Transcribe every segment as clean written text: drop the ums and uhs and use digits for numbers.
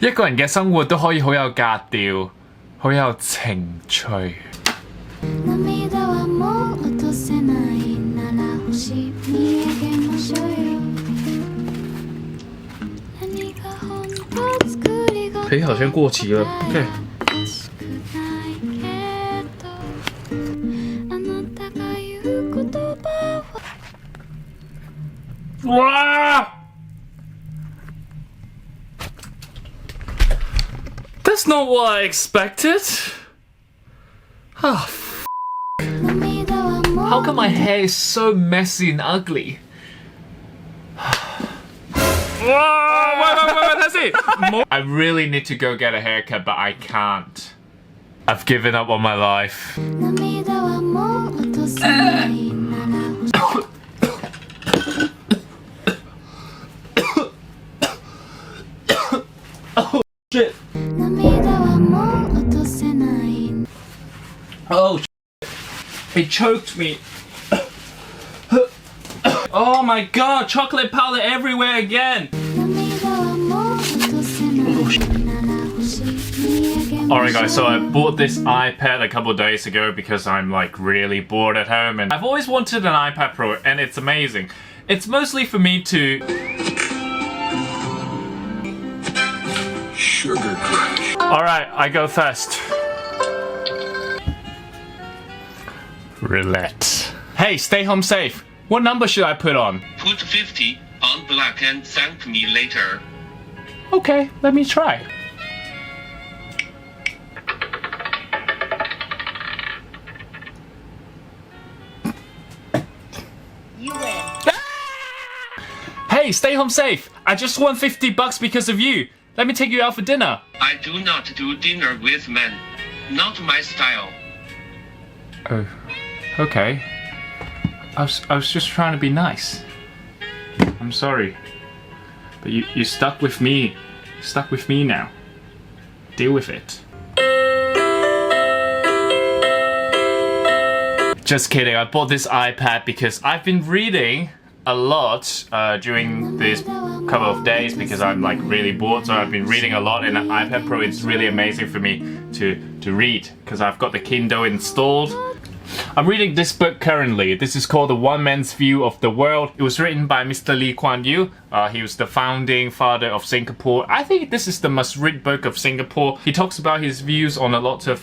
一個人嘅生活都可以好有格調，好有情趣。诶，好像过期了。OK。哇 ！That's not what I expected. Ah, how come my hair is so messy and ugly? Wait, I really need to go get a haircut, but I can't. I've given up on my life. Oh shit. Oh shit. It choked me. Oh my god, chocolate powder everywhere again. Alright guys, so I bought this iPad a couple days ago because I'm like really bored at home, and I've always wanted an iPad Pro and it's amazing. It's mostly for me to sugar crush. Alright, I go first. Roulette. Hey, stay home safe. What number should I put on? Put 50 on black and thank me later. Okay, let me try. You win. Hey, stay home safe. I just won $50 because of you. Let me take you out for dinner. I do not do dinner with men. Not my style. Oh, okay. I was just trying to be nice. I'm sorry. But you stuck with me. Stuck with me now. Deal with it. Just kidding, I bought this iPad because I've been reading a lot during this couple of days because I'm like really bored, so I've been reading a lot, and the iPad Pro is really amazing for me to read because I've got the Kindle installed. I'm reading this book currently. This is called The One Man's View of the World. It was written by Mr. Lee Kuan Yew. He was the founding father of Singapore. I think this is the must-read book of Singapore. He talks about his views on a lot of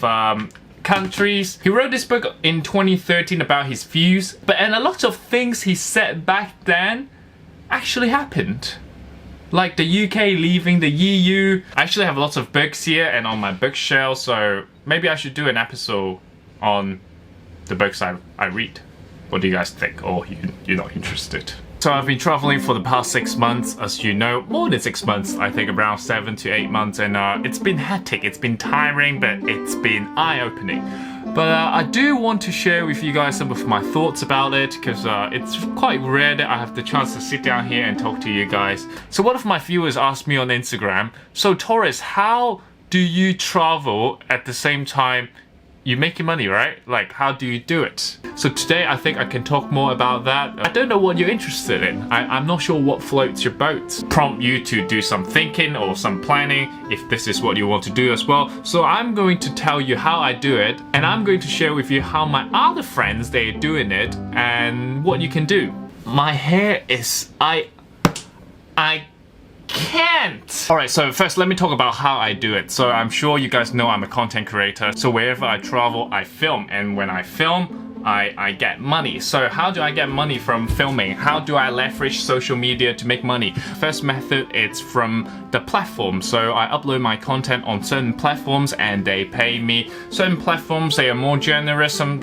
countries. He wrote this book in 2013 about his views, and a lot of things he said back then actually happened. Like the UK leaving the EU. I actually have lots of books here and on my bookshelf, so maybe I should do an episode on the books I read. What do you guys think? Or you're not interested? So I've been traveling for the past 6 months, as you know, more than 6 months, I think around 7 to 8 months, and it's been hectic, it's been tiring, but it's been eye-opening. But I do want to share with you guys some of my thoughts about it, because it's quite rare that I have the chance to sit down here and talk to you guys. So one of my viewers asked me on Instagram, so Taurus, how do you travel at the same time you're making money, right? Like, how do you do it? So today I think I can talk more about that. I don't know what you're interested in. I'm not sure what floats your boat. Prompt you to do some thinking or some planning if this is what you want to do as well. So I'm going to tell you how I do it, and I'm going to share with you how my other friends, they're doing it and what you can do. My hair is... I can't. Alright, so first let me talk about how I do it. So I'm sure you guys know I'm a content creator. So wherever I travel, I film. And when I film, I get money. So how do I get money from filming? How do I leverage social media to make money? First method, it's from the platform. So I upload my content on certain platforms and they pay me. Certain platforms, they are more generous. Some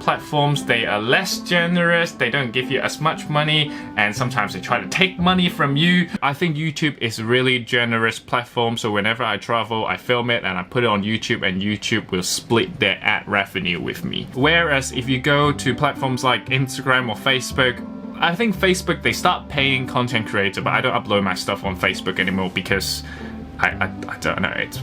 platforms, they are less generous. They don't give you as much money, and sometimes they try to take money from you. I think YouTube is a really generous platform. So whenever I travel, I film it and I put it on YouTube, and YouTube will split their ad revenue with me. Whereas if you go to platforms like Instagram or Facebook, I think Facebook, they start paying content creator, but I don't upload my stuff on Facebook anymore because I don't know. It's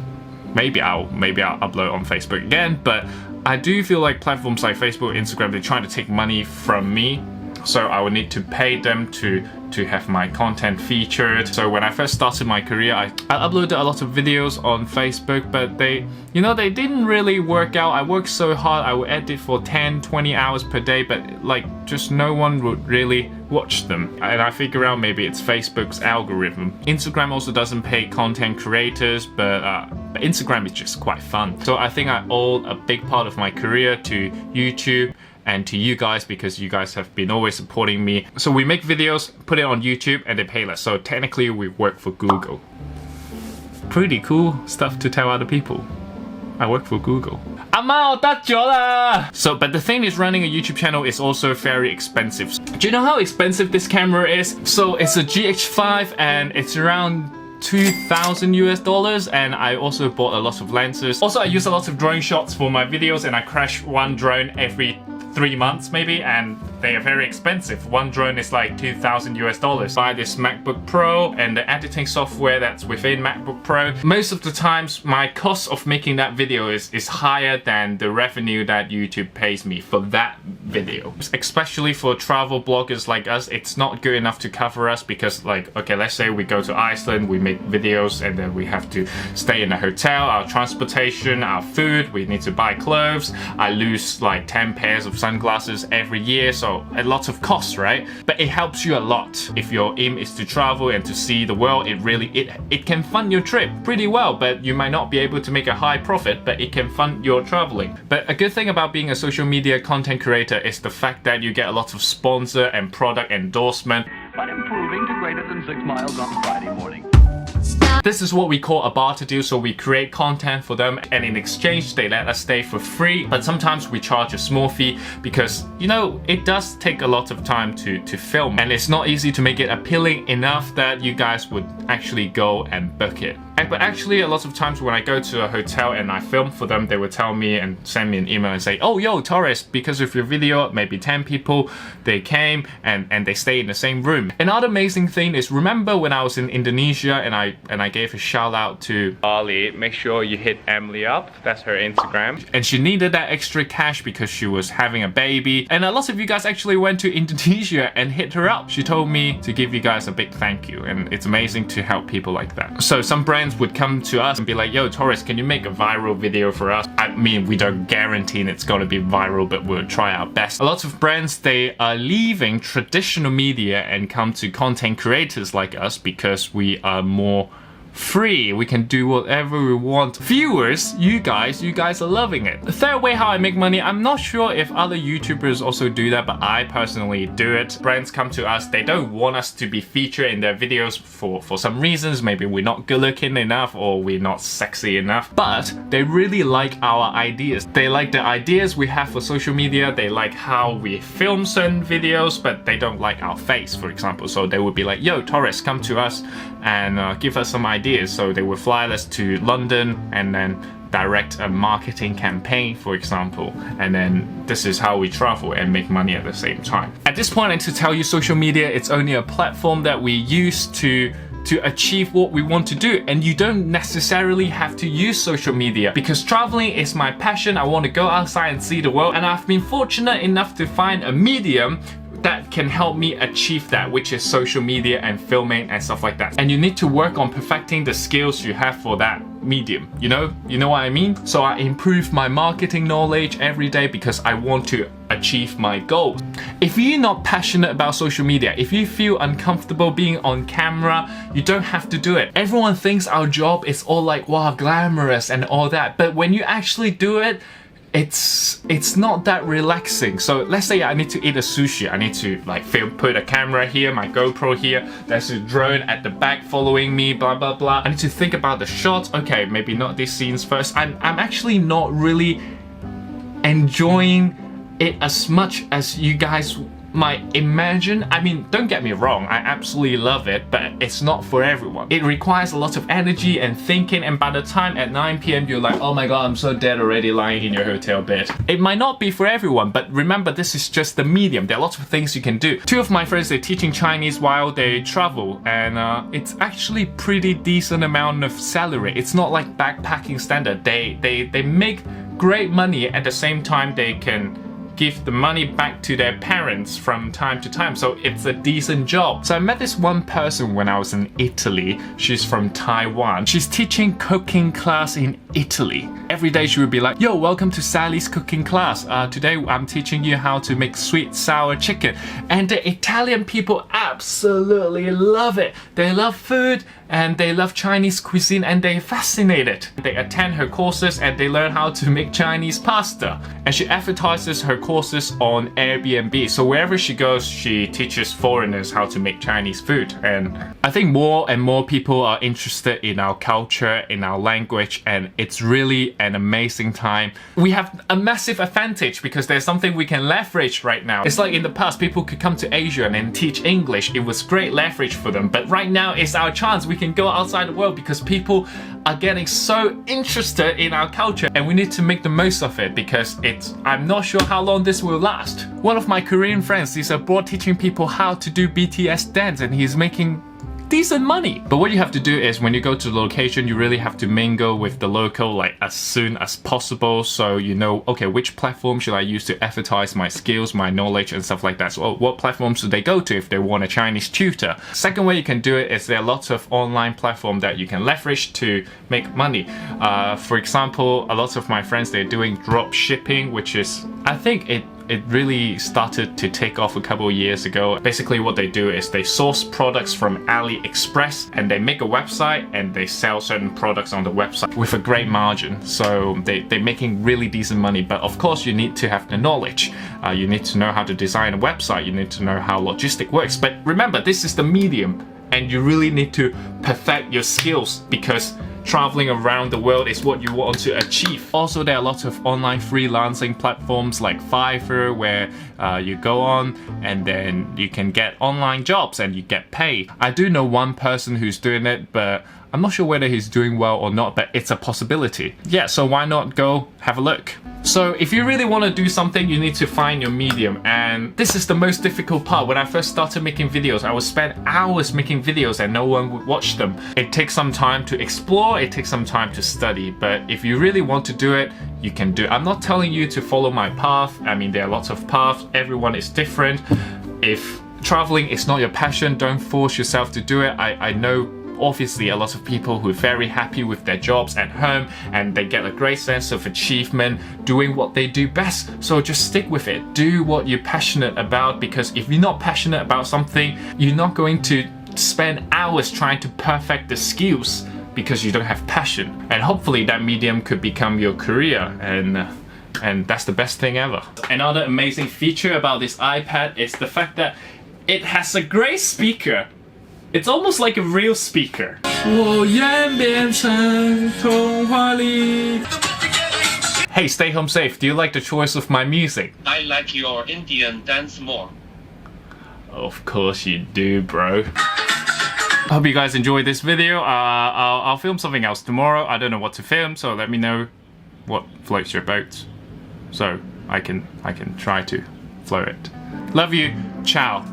maybe I'll upload on Facebook again, but I do feel like platforms like Facebook, Instagram, they're trying to take money from me. so I would need to pay them to have my content featured. So when I first started my career, I uploaded a lot of videos on Facebook, but they didn't really work out. I worked so hard, I would edit for 10-20 hours per day, but like just no one would really watch them. And I figure out maybe it's Facebook's algorithm. Instagram also doesn't pay content creators, but Instagram is just quite fun. So I think I owe a big part of my career to YouTube and to you guys, because you guys have been always supporting me. So we make videos, put it on YouTube, and they pay us. So technically we work for Google. Pretty cool stuff to tell other people. I work for Google. So, but the thing is, running a YouTube channel is also very expensive. Do you know how expensive this camera is? So it's a GH5 and it's around $2,000 and I also bought a lot of lenses. Also, I use a lot of drone shots for my videos and I crash one drone every 3 months maybe, and they are very expensive. One drone is like $2,000. Buy this MacBook Pro and the editing software that's within MacBook Pro. Most of the times my cost of making that video is higher than the revenue that YouTube pays me for that video. Especially for travel bloggers like us, it's not good enough to cover us, because like, okay, let's say we go to Iceland, we make videos and then we have to stay in a hotel, our transportation, our food, we need to buy clothes. I lose like 10 pairs of sunglasses every year, so a lot of costs, right? But it helps you a lot. If your aim is to travel and to see the world, it can fund your trip pretty well, but you might not be able to make a high profit, but it can fund your traveling. But a good thing about being a social media content creator is the fact that you get a lot of sponsor and product endorsement. But improving to greater than 6 miles on Friday morning. This is what we call a barter deal. So we create content for them and in exchange they let us stay for free, but sometimes we charge a small fee because, you know, it does take a lot of time to film, and it's not easy to make it appealing enough that you guys would actually go and book it. But actually a lot of times when I go to a hotel and I film for them, they would tell me and send me an email and say, oh yo Torres, because of your video, maybe 10 people, they came and they stay in the same room. Another amazing thing is, remember when I was in Indonesia and I gave a shout out to Ali, make sure you hit Emily up, that's her Instagram, and she needed that extra cash because she was having a baby, and a lot of you guys actually went to Indonesia and hit her up. She told me to give you guys a big thank you, and it's amazing to help people like that. So some brands would come to us and be like, yo Torres, can you make a viral video for us? I mean, we don't guarantee it's gonna be viral, but we'll try our best. A lot of brands, they are leaving traditional media and come to content creators like us because we are more free. We can do whatever we want. Viewers, you guys are loving it. The third way how I make money, I'm not sure if other YouTubers also do that, but I personally do it. Brands come to us, they don't want us to be featured in their videos for some reasons. Maybe we're not good looking enough or we're not sexy enough, but they really like our ideas. They like the ideas we have for social media. They like how we film certain videos, but they don't like our face, for example. So they would be like, yo Torres, come to us and give us some ideas. So they would fly us to London and then direct a marketing campaign, for example, and then this is how we travel and make money at the same time. At this point, I need to tell you, social media, it's only a platform that we use to achieve what we want to do, and you don't necessarily have to use social media, because traveling is my passion. I want to go outside and see the world, and I've been fortunate enough to find a medium that can help me achieve that, which is social media and filming and stuff like that. And you need to work on perfecting the skills you have for that medium. You know what I mean? So I improve my marketing knowledge every day because I want to achieve my goals. If you're not passionate about social media, if you feel uncomfortable being on camera, you don't have to do it. Everyone thinks our job is all like, wow, glamorous and all that, but when you actually do it, it's not that relaxing. So let's say I need to eat a sushi. I need to like put a camera here, my GoPro here, there's a drone at the back following me, blah blah blah. I need to think about the shots. Okay, maybe not these scenes first. I'm actually not really enjoying it as much as you guys might imagine. I mean, don't get me wrong, I absolutely love it, but it's not for everyone. It requires a lot of energy and thinking, and by the time at 9 p.m. you're like, oh my god, I'm so dead already lying in your hotel bed. It might not be for everyone, but remember, this is just the medium. There are lots of things you can do. Two of my friends, they're teaching Chinese while they travel, and it's actually pretty decent amount of salary. It's not like backpacking standard. They make great money, at the same time they can give the money back to their parents from time to time. So it's a decent job. So I met this one person when I was in Italy. She's from Taiwan. She's teaching cooking class in Italy. Every day she would be like, yo, welcome to Sally's cooking class. Today I'm teaching you how to make sweet sour chicken. And the Italian people absolutely love it. They love food and they love Chinese cuisine and they're fascinated. They attend her courses and they learn how to make Chinese pasta. And she advertises her courses on Airbnb. So wherever she goes, she teaches foreigners how to make Chinese food. And I think more and more people are interested in our culture, in our language, and it's really an amazing time. We have a massive advantage because there's something we can leverage right now. It's like in the past, people could come to Asia and then teach English. It was great leverage for them. But right now, it's our chance. We can go outside the world because people are getting so interested in our culture and we need to make the most of it because I'm not sure how long this will last. One of my Korean friends is abroad teaching people how to do BTS dance and he's making decent money. But what you have to do is when you go to the location, you really have to mingle with the local like as soon as possible, so you know, okay, which platform should I use to advertise my skills, my knowledge and stuff like that. So what platforms should they go to if they want a Chinese tutor? Second way you can do it is there are lots of online platforms that you can leverage to make money. For example, a lot of my friends, they're doing drop shipping, which is, I think it really started to take off a couple of years ago. Basically what they do is they source products from AliExpress and they make a website and they sell certain products on the website with a great margin. So they're making really decent money, but of course you need to have the knowledge. You need to know how to design a website, you need to know how logistics works. But remember, this is the medium and you really need to perfect your skills because traveling around the world is what you want to achieve. Also, there are lots of online freelancing platforms like Fiverr where you go on and then you can get online jobs and you get paid. I do know one person who's doing it, but I'm not sure whether he's doing well or not, but it's a possibility. Yeah, so why not go have a look? So if you really want to do something, you need to find your medium, and this is the most difficult part. When I first started making videos, I would spend hours making videos and no one would watch them. It takes some time to explore, it takes some time to study, but if you really want to do it, you can do it. I'm not telling you to follow my path. I mean, there are lots of paths, everyone is different. If traveling is not your passion, don't force yourself to do it. I know obviously a lot of people who are very happy with their jobs at home and they get a great sense of achievement doing what they do best. So just stick with it. Do what you're passionate about, because if you're not passionate about something, you're not going to spend hours trying to perfect the skills because you don't have passion. And hopefully that medium could become your career, and that's the best thing ever. Another amazing feature about this iPad is the fact that it has a great speaker. It's almost like a real speaker. Hey, stay home safe. Do you like the choice of my music? I like your Indian dance more. Of course you do, bro. I hope you guys enjoyed this video. I'll film something else tomorrow. I don't know what to film, so let me know what floats your boat, so I can try to float it. Love you. Ciao.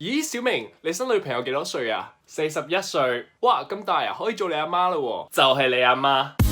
咦，小明，你新女朋友幾多歲啊？41歲，哇，咁大啊，可以做你阿媽嘞喎！就係你阿媽。